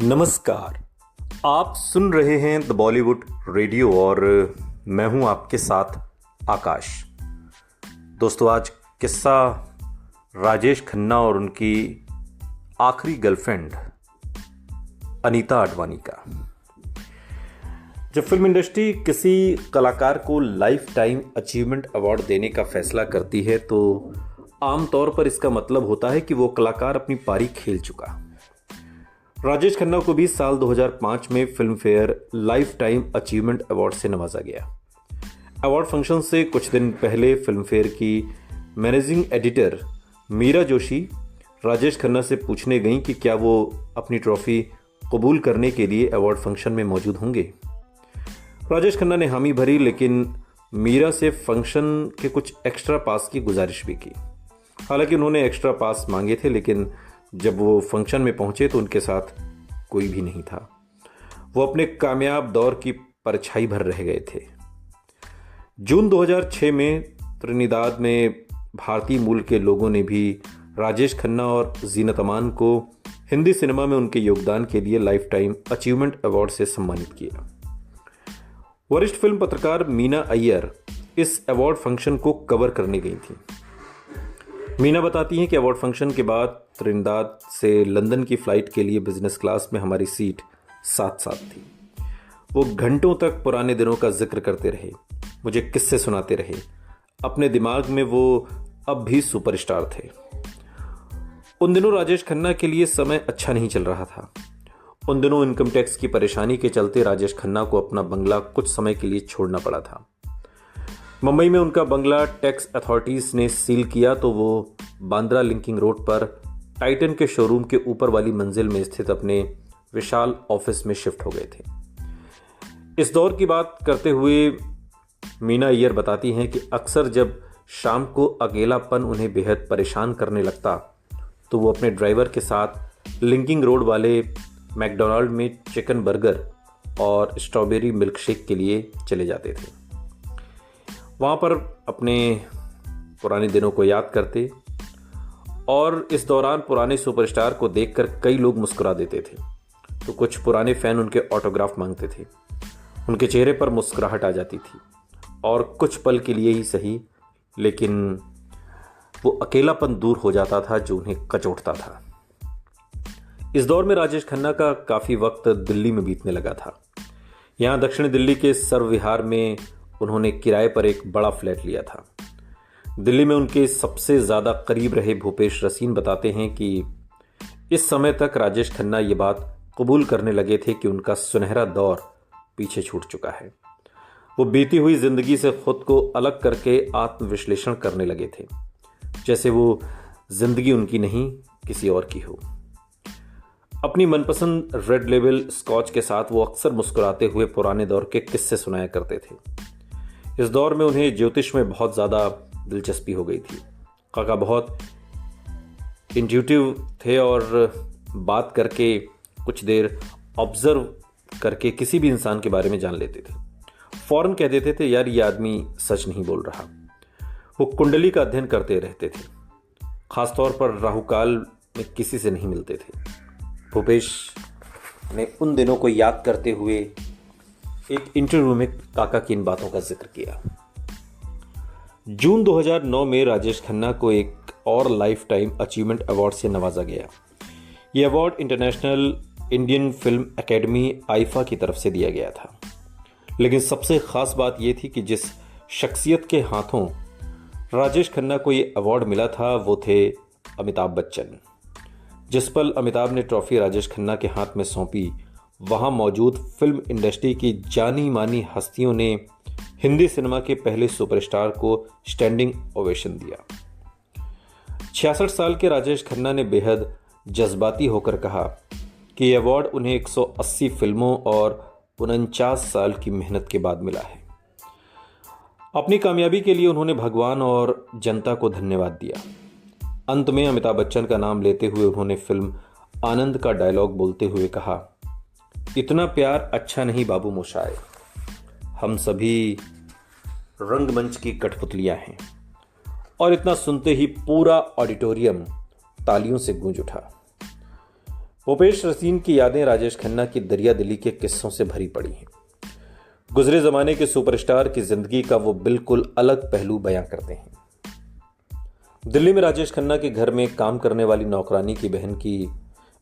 नमस्कार। आप सुन रहे हैं द बॉलीवुड रेडियो और मैं हूं आपके साथ आकाश। दोस्तों, आज किस्सा राजेश खन्ना और उनकी आखिरी गर्लफ्रेंड अनीता आडवाणी का। जब फिल्म इंडस्ट्री किसी कलाकार को लाइफ टाइम अचीवमेंट अवार्ड देने का फैसला करती है तो आमतौर पर इसका मतलब होता है कि वो कलाकार अपनी पारी खेल चुका। राजेश खन्ना को भी साल 2005 में film fair life time achievement award से नवाजा गया। अवार्ड फंक्शन से कुछ दिन पहले फिल्म फेयर की मैनेजिंग एडिटर मीरा जोशी राजेश खन्ना से पूछने गईं कि क्या वो अपनी ट्रॉफी कबूल करने के लिए अवार्ड फंक्शन में मौजूद होंगे। राजेश खन्ना ने हामी भरी, लेकिन मीरा से फंक्शन के कुछ एक्स्ट्रा पास की गुजारिश भी की। हालांकि उन्होंने एक्स्ट्रा पास मांगे थे, लेकिन जब वो फंक्शन में पहुंचे तो उनके साथ कोई भी नहीं था। वो अपने कामयाब दौर की परछाई भर रह गए थे। जून 2006 में त्रिनिदाद में भारतीय मूल के लोगों ने भी राजेश खन्ना और जीनत अमान को हिंदी सिनेमा में उनके योगदान के लिए लाइफ टाइम अचीवमेंट अवार्ड से सम्मानित किया। वरिष्ठ फिल्म पत्रकार मीना अय्यर इस अवार्ड फंक्शन को कवर करने गई थी। मीना बताती हैं कि अवार्ड फंक्शन के बाद त्रिनिदाद से लंदन की फ्लाइट के लिए बिजनेस क्लास में हमारी सीट साथ साथ थी। वो घंटों तक पुराने दिनों का जिक्र करते रहे, मुझे किस्से सुनाते रहे। अपने दिमाग में वो अब भी सुपरस्टार थे। उन दिनों राजेश खन्ना के लिए समय अच्छा नहीं चल रहा था। उन दिनों इनकम टैक्स की परेशानी के चलते राजेश खन्ना को अपना बंगला कुछ समय के लिए छोड़ना पड़ा था। मुंबई में उनका बंगला टैक्स अथॉरिटीज ने सील किया तो वो बांद्रा लिंकिंग रोड पर टाइटन के शोरूम के ऊपर वाली मंजिल में स्थित अपने विशाल ऑफिस में शिफ्ट हो गए थे। इस दौर की बात करते हुए मीना अय्यर बताती हैं कि अक्सर जब शाम को अकेलापन उन्हें बेहद परेशान करने लगता तो वो अपने ड्राइवर के साथ लिंकिंग रोड वाले मैकडोनाल्ड में चिकन बर्गर और स्ट्रॉबेरी मिल्क शेक के लिए चले जाते थे। वहाँ पर अपने पुराने दिनों को याद करते और इस दौरान पुराने सुपरस्टार को देखकर कई लोग मुस्कुरा देते थे तो कुछ पुराने फैन उनके ऑटोग्राफ मांगते थे। उनके चेहरे पर मुस्कुराहट आ जाती थी और कुछ पल के लिए ही सही, लेकिन वो अकेलापन दूर हो जाता था जो उन्हें कचोटता था। इस दौर में राजेश खन्ना का काफ़ी वक्त दिल्ली में बीतने लगा था। यहाँ दक्षिण दिल्ली के सर्व विहार में उन्होंने किराए पर एक बड़ा फ्लैट लिया था। दिल्ली में उनके सबसे ज़्यादा करीब रहे भूपेश रसीन बताते हैं कि इस समय तक राजेश खन्ना ये बात कबूल करने लगे थे कि उनका सुनहरा दौर पीछे छूट चुका है। वो बीती हुई जिंदगी से खुद को अलग करके आत्मविश्लेषण करने लगे थे, जैसे वो जिंदगी उनकी नहीं किसी और की हो। अपनी मनपसंद रेड लेबल स्कॉच के साथ वो अक्सर मुस्कुराते हुए पुराने दौर के किस्से सुनाया करते थे। इस दौर में उन्हें ज्योतिष में बहुत ज़्यादा दिलचस्पी हो गई थी। काका बहुत इंट्यूटिव थे और बात करके कुछ देर ऑब्जर्व करके किसी भी इंसान के बारे में जान लेते थे। फौरन कह देते थे, यार ये आदमी सच नहीं बोल रहा। वो कुंडली का अध्ययन करते रहते थे, खासतौर पर राहुकाल में किसी से नहीं मिलते थे। भूपेश ने उन दिनों को याद करते हुए एक इंटरव्यू में काका की इन बातों का जिक्र किया। जून 2009 में राजेश खन्ना को एक और लाइफ टाइम अचीवमेंट अवार्ड से नवाजा गया। यह award international Indian film academy IIFA की तरफ से दिया गया था। लेकिन सबसे खास बात यह थी कि जिस शख्सियत के हाथों राजेश खन्ना को यह अवार्ड मिला था वो थे अमिताभ बच्चन। जिस पल अमिताभ ने ट्रॉफी राजेश खन्ना के हाथ में सौंपी, वहां मौजूद फिल्म इंडस्ट्री की जानी मानी हस्तियों ने हिंदी सिनेमा के पहले सुपरस्टार को स्टैंडिंग ओवेशन दिया। 66 साल के राजेश खन्ना ने बेहद जज्बाती होकर कहा कि यह अवार्ड उन्हें 180 फिल्मों और 49 साल की मेहनत के बाद मिला है। अपनी कामयाबी के लिए उन्होंने भगवान और जनता को धन्यवाद दिया। अंत में अमिताभ बच्चन का नाम लेते हुए उन्होंने फिल्म आनंद का डायलॉग बोलते हुए कहा, इतना प्यार अच्छा नहीं बाबू मोशाय, हम सभी रंगमंच की कठपुतलियां हैं। और इतना सुनते ही पूरा ऑडिटोरियम तालियों से गूंज उठा। भूपेश रसीन की यादें राजेश खन्ना की दरिया दिली के किस्सों से भरी पड़ी हैं। गुजरे जमाने के सुपरस्टार की जिंदगी का वो बिल्कुल अलग पहलू बयां करते हैं। दिल्ली में राजेश खन्ना के घर में काम करने वाली नौकरानी की बहन की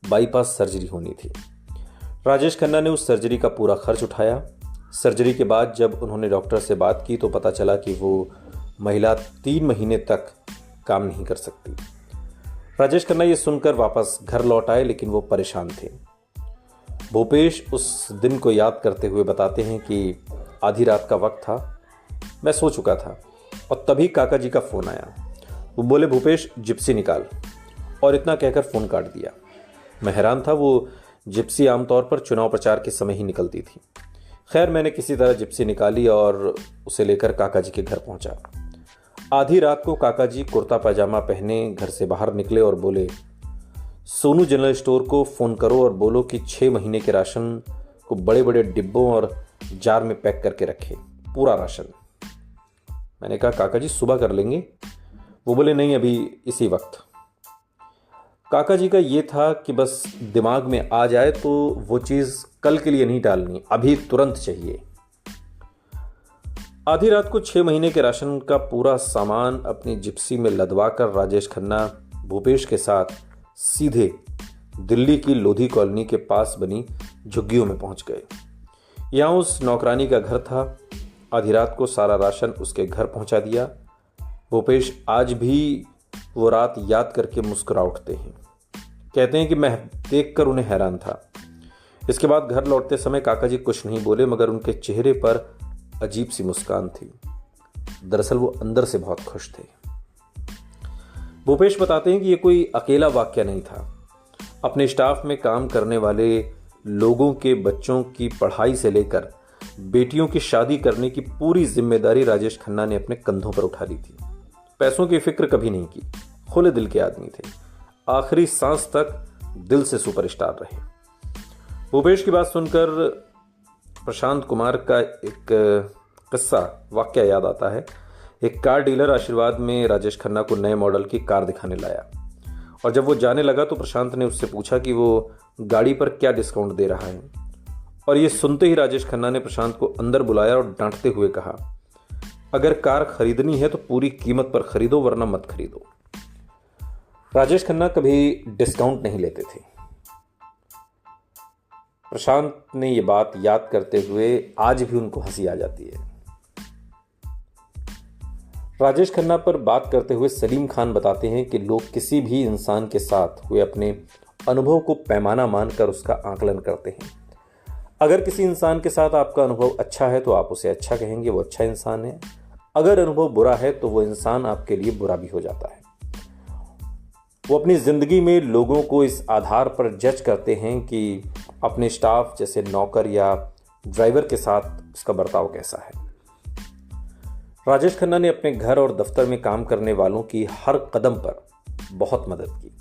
बाईपास सर्जरी होनी थी। राजेश खन्ना ने उस सर्जरी का पूरा खर्च उठाया। सर्जरी के बाद जब उन्होंने डॉक्टर से बात की तो पता चला कि वो महिला 3 महीने तक काम नहीं कर सकती। राजेश खन्ना ये सुनकर वापस घर लौट आए, लेकिन वो परेशान थे। भूपेश उस दिन को याद करते हुए बताते हैं कि आधी रात का वक्त था, मैं सो चुका था और तभी काका जी का फोन आया। वो बोले, भूपेश जिप्सी निकाल, और इतना कहकर फोन काट दिया। मैं हैरान था, वो जिप्सी आमतौर पर चुनाव प्रचार के समय ही निकलती थी। खैर, मैंने किसी तरह जिप्सी निकाली और उसे लेकर काका जी के घर पहुंचा। आधी रात को काका जी कुर्ता पैजामा पहने घर से बाहर निकले और बोले, सोनू जनरल स्टोर को फ़ोन करो और बोलो कि 6 महीने के राशन को बड़े बड़े डिब्बों और जार में पैक करके रखे, पूरा राशन। मैंने कहा, काका जी सुबह कर लेंगे? वो बोले, नहीं, अभी इसी वक्त। काका जी का ये था कि बस दिमाग में आ जाए तो वो चीज़ कल के लिए नहीं डालनी, अभी तुरंत चाहिए। आधी रात को 6 महीने के राशन का पूरा सामान अपनी जिप्सी में लदवा कर राजेश खन्ना भूपेश के साथ सीधे दिल्ली की लोधी कॉलोनी के पास बनी झुग्गियों में पहुंच गए। यहाँ उस नौकरानी का घर था। आधी रात को सारा राशन उसके घर पहुंचा दिया। भूपेश आज भी वो रात याद करके मुस्कुरा उठते हैं। कहते हैं कि मैं देखकर उन्हें हैरान था। इसके बाद घर लौटते समय काका जी कुछ नहीं बोले, मगर उनके चेहरे पर अजीब सी मुस्कान थी। दरअसल वो अंदर से बहुत खुश थे। भूपेश बताते हैं कि ये कोई अकेला वाकया नहीं था। अपने स्टाफ में काम करने वाले लोगों के बच्चों की पढ़ाई से लेकर बेटियों की शादी करने की पूरी जिम्मेदारी राजेश खन्ना ने अपने कंधों पर उठा ली थी। पैसों की फिक्र कभी नहीं की। खुले दिल के आदमी थे। आखिरी सांस तक दिल से सुपरस्टार रहे। भूपेश की बात सुनकर प्रशांत कुमार का एक किस्सा वाकया याद आता है। एक कार डीलर आशीर्वाद में राजेश खन्ना को नए मॉडल की कार दिखाने लाया, और जब वो जाने लगा तो प्रशांत ने उससे पूछा कि वो गाड़ी पर क्या डिस्काउंट दे रहा है। और ये सुनते ही राजेश खन्ना ने प्रशांत को अंदर बुलाया और डांटते हुए कहा, अगर कार खरीदनी है तो पूरी कीमत पर खरीदो, वरना मत खरीदो। राजेश खन्ना कभी डिस्काउंट नहीं लेते थे। प्रशांत ने ये बात याद करते हुए आज भी उनको हंसी आ जाती है। राजेश खन्ना पर बात करते हुए सलीम खान बताते हैं कि लोग किसी भी इंसान के साथ हुए अपने अनुभव को पैमाना मानकर उसका आकलन करते हैं। अगर किसी इंसान के साथ आपका अनुभव अच्छा है तो आप उसे अच्छा कहेंगे, वो अच्छा इंसान है। अगर अनुभव बुरा है तो वो इंसान आपके लिए बुरा भी हो जाता है। वो अपनी जिंदगी में लोगों को इस आधार पर जज करते हैं कि अपने स्टाफ जैसे नौकर या ड्राइवर के साथ उसका बर्ताव कैसा है। राजेश खन्ना ने अपने घर और दफ्तर में काम करने वालों की हर कदम पर बहुत मदद की।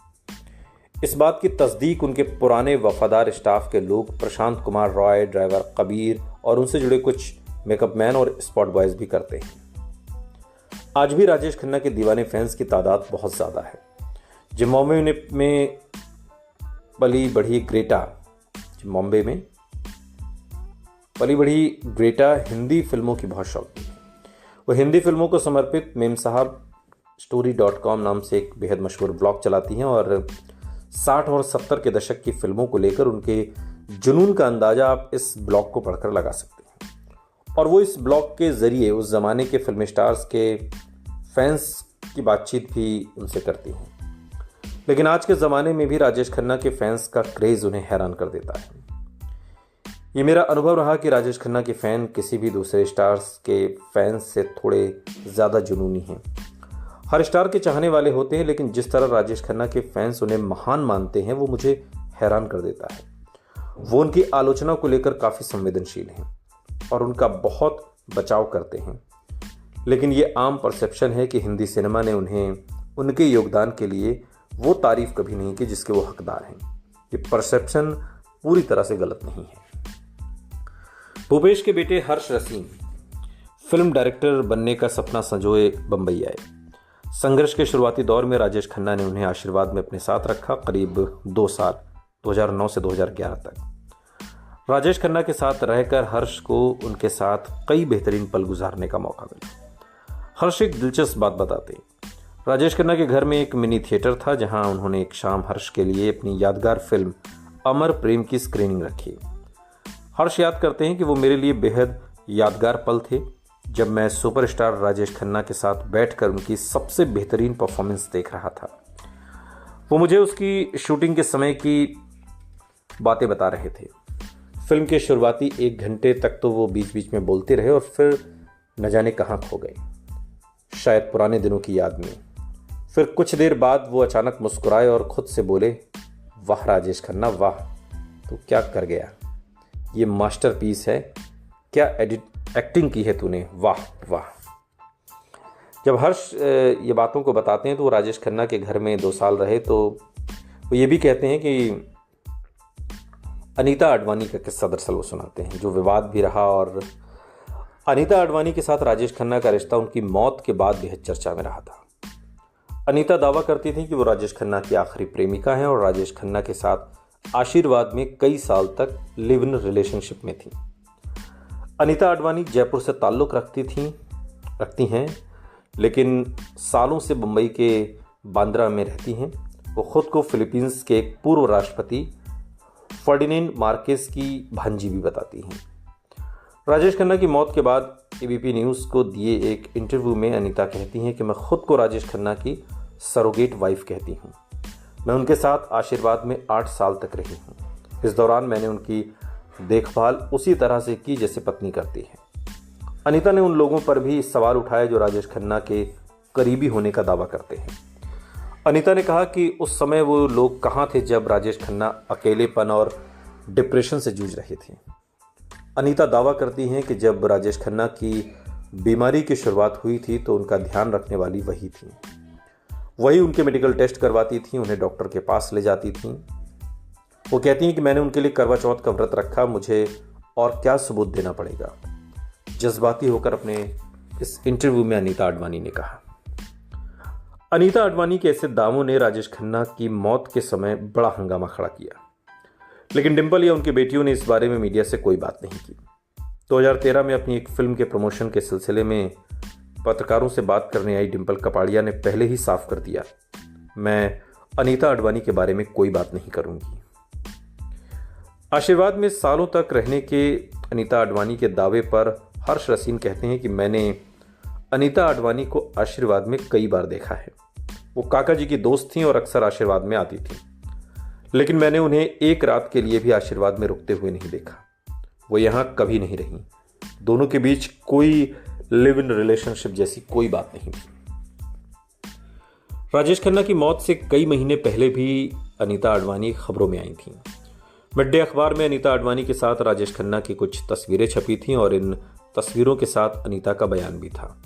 इस बात की तस्दीक उनके पुराने वफादार स्टाफ के लोग प्रशांत कुमार रॉय, ड्राइवर कबीर और उनसे जुड़े कुछ मेकअप मैन और स्पॉट बॉयज भी करते हैं। आज भी राजेश खन्ना के दीवाने फैंस की तादाद बहुत ज़्यादा है। जिम्बाब्वे में पली बढ़ी ग्रेटा हिंदी फिल्मों की बहुत शौकीन है। वो हिंदी फिल्मों को समर्पित मेम साहब story.com नाम से एक बेहद मशहूर ब्लॉग चलाती हैं और 60 और 70 के दशक की फिल्मों को लेकर उनके जुनून का अंदाजा आप इस ब्लॉग को पढ़कर लगा सकते हैं। और वो इस ब्लॉग के जरिए उस जमाने के फिल्म स्टार्स के फैंस की बातचीत भी उनसे करती हैं। लेकिन आज के ज़माने में भी राजेश खन्ना के फैंस का क्रेज़ उन्हें हैरान कर देता है। ये मेरा अनुभव रहा कि राजेश खन्ना के फ़ैन किसी भी दूसरे स्टार्स के फैंस से थोड़े ज़्यादा जुनूनी हैं। हर स्टार के चाहने वाले होते हैं, लेकिन जिस तरह राजेश खन्ना के फैंस उन्हें महान मानते हैं वो मुझे हैरान कर देता है। वो उनकी आलोचना को लेकर काफ़ी संवेदनशील हैं और उनका बहुत बचाव करते हैं। लेकिन ये आम परसेप्शन है कि हिंदी सिनेमा ने उन्हें उनके योगदान के लिए वो तारीफ कभी नहीं की जिसके वो हकदार हैं। ये परसेप्शन पूरी तरह से गलत नहीं है। भूपेश के बेटे हर्ष रसीन फिल्म डायरेक्टर बनने का सपना संजोए बंबई आए। संघर्ष के शुरुआती दौर में राजेश खन्ना ने उन्हें आशीर्वाद में अपने साथ रखा। करीब 2 साल 2009 से 2011 तक। राजेश खन्ना के साथ रहकर हर्ष को उनके साथ कई बेहतरीन पल गुजारने का मौका मिला। हर्ष एक दिलचस्प बात बताते हैं। राजेश खन्ना के घर में एक मिनी थिएटर था जहां उन्होंने एक शाम हर्ष के लिए अपनी यादगार फिल्म अमर प्रेम की स्क्रीनिंग रखी। हर्ष याद करते हैं कि वो मेरे लिए बेहद यादगार पल थे जब मैं सुपरस्टार राजेश खन्ना के साथ बैठकर उनकी सबसे बेहतरीन परफॉर्मेंस देख रहा था। वो मुझे उसकी शूटिंग के समय की बातें बता रहे थे। फिल्म के शुरुआती 1 घंटे तक तो वो बीच बीच में बोलते रहे और फिर न जाने कहाँ खो गए, शायद पुराने दिनों की याद में। फिर कुछ देर बाद वो अचानक मुस्कुराए और खुद से बोले, वाह राजेश खन्ना वाह, तो क्या कर गया, ये मास्टरपीस है, क्या एक्टिंग की है तूने, वाह वाह। जब हर्ष ये बातों को बताते हैं तो वो राजेश खन्ना के घर में 2 साल रहे, तो वो ये भी कहते हैं कि अनीता आडवाणी का किस्सा दरअसल वो सुनाते हैं, जो विवाद भी रहा। और अनीता आडवाणी के साथ राजेश खन्ना का रिश्ता उनकी मौत के बाद बेहद चर्चा में रहा था। अनीता दावा करती थी कि वो राजेश खन्ना की आखिरी प्रेमिका हैं और राजेश खन्ना के साथ आशीर्वाद में कई साल तक लिव इन रिलेशनशिप में थी। अनीता आडवाणी जयपुर से ताल्लुक़ रखती हैं, लेकिन सालों से मुंबई के बांद्रा में रहती हैं। वो खुद को फिलीपींस के एक पूर्व राष्ट्रपति फर्डिनेंड मार्केस की भांजी भी बताती हैं। राजेश खन्ना की मौत के बाद एबीपी न्यूज़ को दिए एक इंटरव्यू में अनीता कहती हैं कि मैं खुद को राजेश खन्ना की सरोगेट वाइफ कहती हूँ। मैं उनके साथ आशीर्वाद में 8 साल तक रही हूँ। इस दौरान मैंने उनकी देखभाल उसी तरह से की जैसे पत्नी करती है। अनीता ने उन लोगों पर भी सवाल उठाए जो राजेश खन्ना के करीबी होने का दावा करते हैं। अनीता ने कहा कि उस समय वो लोग कहाँ थे जब राजेश खन्ना अकेलेपन और डिप्रेशन से जूझ रहे थे। अनीता दावा करती हैं कि जब राजेश खन्ना की बीमारी की शुरुआत हुई थी तो उनका ध्यान रखने वाली वही थी। वही उनके मेडिकल टेस्ट करवाती थी, उन्हें डॉक्टर के पास ले जाती थी। वो कहती हैं कि मैंने उनके लिए करवा चौथ का व्रत रखा, मुझे और क्या सबूत देना पड़ेगा, जज्बाती होकर अपने इस इंटरव्यू में अनीता आडवाणी ने कहा। अनीता आडवाणी के ऐसे दावों ने राजेश खन्ना की मौत के समय बड़ा हंगामा खड़ा किया, लेकिन डिंपल या उनकी बेटियों ने इस बारे में मीडिया से कोई बात नहीं की। 2013 में अपनी एक फिल्म के प्रमोशन के सिलसिले में पत्रकारों से बात करने आई डिंपल कपाड़िया ने पहले ही साफ कर दिया, मैं अनीता आडवाणी के बारे में कोई बात नहीं करूंगी। आशीर्वाद में सालों तक रहने के अनीता आडवाणी के दावे पर हर्ष रसीन कहते हैं कि मैंने अनीता आडवाणी को आशीर्वाद में कई बार देखा है। वो काका जी की दोस्त थीं और अक्सर आशीर्वाद में आती थीं, लेकिन मैंने उन्हें एक रात के लिए भी आशीर्वाद में रुकते हुए नहीं देखा। वो यहाँ कभी नहीं रहीं। दोनों के बीच कोई लिव इन रिलेशनशिप जैसी कोई बात नहीं थी। राजेश खन्ना की मौत से कई महीने पहले भी अनीता आडवाणी खबरों में आई थीं। मिड डे अखबार में अनीता आडवाणी के साथ राजेश खन्ना की कुछ तस्वीरें छपी थीं और इन तस्वीरों के साथ अनीता का बयान भी था।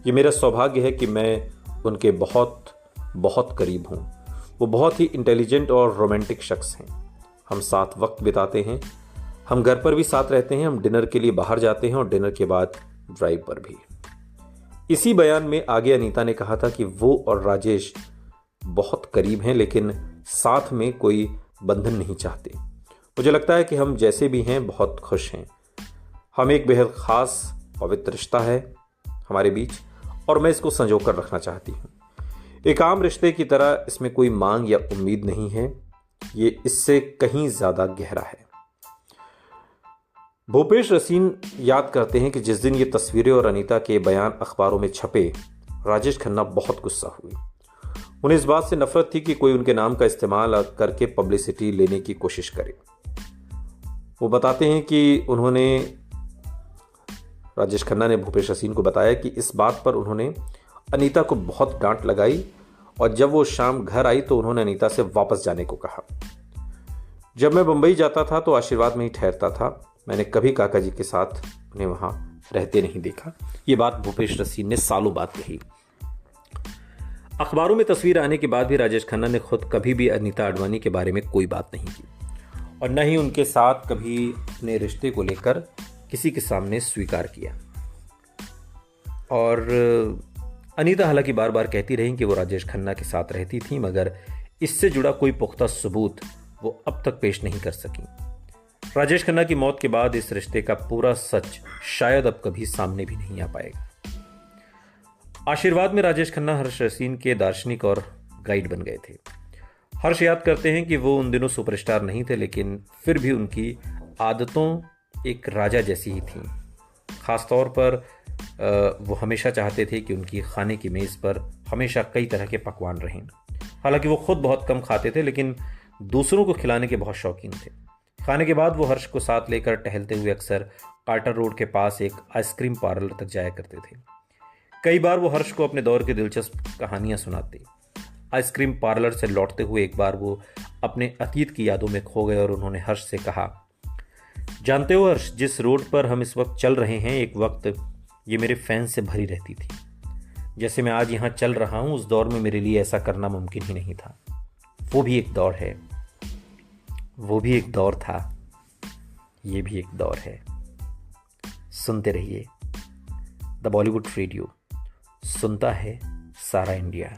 ये मेरा सौभाग्य है कि मैं उनके बहुत बहुत करीब हूँ। वो बहुत ही इंटेलिजेंट और रोमांटिक शख्स हैं। हम साथ वक्त बिताते हैं, हम घर पर भी साथ रहते हैं, हम डिनर के लिए बाहर जाते हैं और डिनर के बाद ड्राइव पर भी। इसी बयान में आगे अनीता ने कहा था कि वो और राजेश बहुत करीब हैं, लेकिन साथ में कोई बंधन नहीं चाहते। मुझे लगता है कि हम जैसे भी हैं बहुत खुश हैं। हम एक बेहद खास पवित्र रिश्ता है हमारे बीच और मैं इसको संजो कर रखना चाहती हूँ। एक आम रिश्ते की तरह इसमें कोई मांग या उम्मीद नहीं है, ये इससे कहीं ज्यादा गहरा है। भूपेश रसीन याद करते हैं कि जिस दिन ये तस्वीरें और अनीता के बयान अखबारों में छपे, राजेश खन्ना बहुत गुस्सा हुए। उन्हें इस बात से नफरत थी कि कोई उनके नाम का इस्तेमाल करके पब्लिसिटी लेने की कोशिश करे। वो बताते हैं कि राजेश खन्ना ने भूपेश रसीन को बताया कि इस बात पर उन्होंने अनीता को बहुत डांट लगाई और जब वो शाम घर आई तो उन्होंने अनीता से वापस जाने को कहा। जब मैं मुंबई जाता था तो आशीर्वाद में ही ठहरता था, मैंने कभी काका जी के साथ उन्हें वहां रहते नहीं देखा। ये बात भूपेश रसीन ने सालों बाद कही। अखबारों में तस्वीर आने के बाद भी राजेश खन्ना ने खुद कभी भी अनीता आडवाणी के बारे में कोई बात नहीं की और न ही उनके साथ कभी अपने रिश्ते को लेकर किसी के सामने स्वीकार किया। और अनीता हालांकि बार बार कहती रही कि वो राजेश खन्ना के साथ रहती थी, मगर इससे जुड़ा कोई पुख्ता सबूत वो अब तक पेश नहीं कर सकी। राजेश खन्ना की मौत के बाद इस रिश्ते का पूरा सच शायद अब कभी सामने भी नहीं आ पाएगा। आशीर्वाद में राजेश खन्ना हर्ष रसीन के दार्शनिक और गाइड बन गए थे। हर्ष याद करते हैं कि वो उन दिनों सुपरस्टार नहीं थे, लेकिन फिर भी उनकी आदतों एक राजा जैसी ही थीं। खासतौर पर वो हमेशा चाहते थे कि उनकी खाने की मेज़ पर हमेशा कई तरह के पकवान रहें। हालांकि वो खुद बहुत कम खाते थे, लेकिन दूसरों को खिलाने के बहुत शौकीन थे। खाने के बाद वो हर्ष को साथ लेकर टहलते हुए अक्सर कार्टर रोड के पास एक आइसक्रीम पार्लर तक जाया करते थे। कई बार वो हर्ष को अपने दौर की दिलचस्प कहानियां सुनाते। आइसक्रीम पार्लर से लौटते हुए एक बार वो अपने अतीत की यादों में खो गए और उन्होंने हर्ष से कहा, जानते हो हर्ष, जिस रोड पर हम इस वक्त चल रहे हैं, एक वक्त ये मेरे फैंस से भरी रहती थी। जैसे मैं आज यहाँ चल रहा हूँ, उस दौर में मेरे लिए ऐसा करना मुमकिन ही नहीं था। वो भी एक दौर है, वो भी एक दौर था, ये भी एक दौर है। सुनते रहिए द बॉलीवुड रेडियो, सुनता है सारा इंडिया।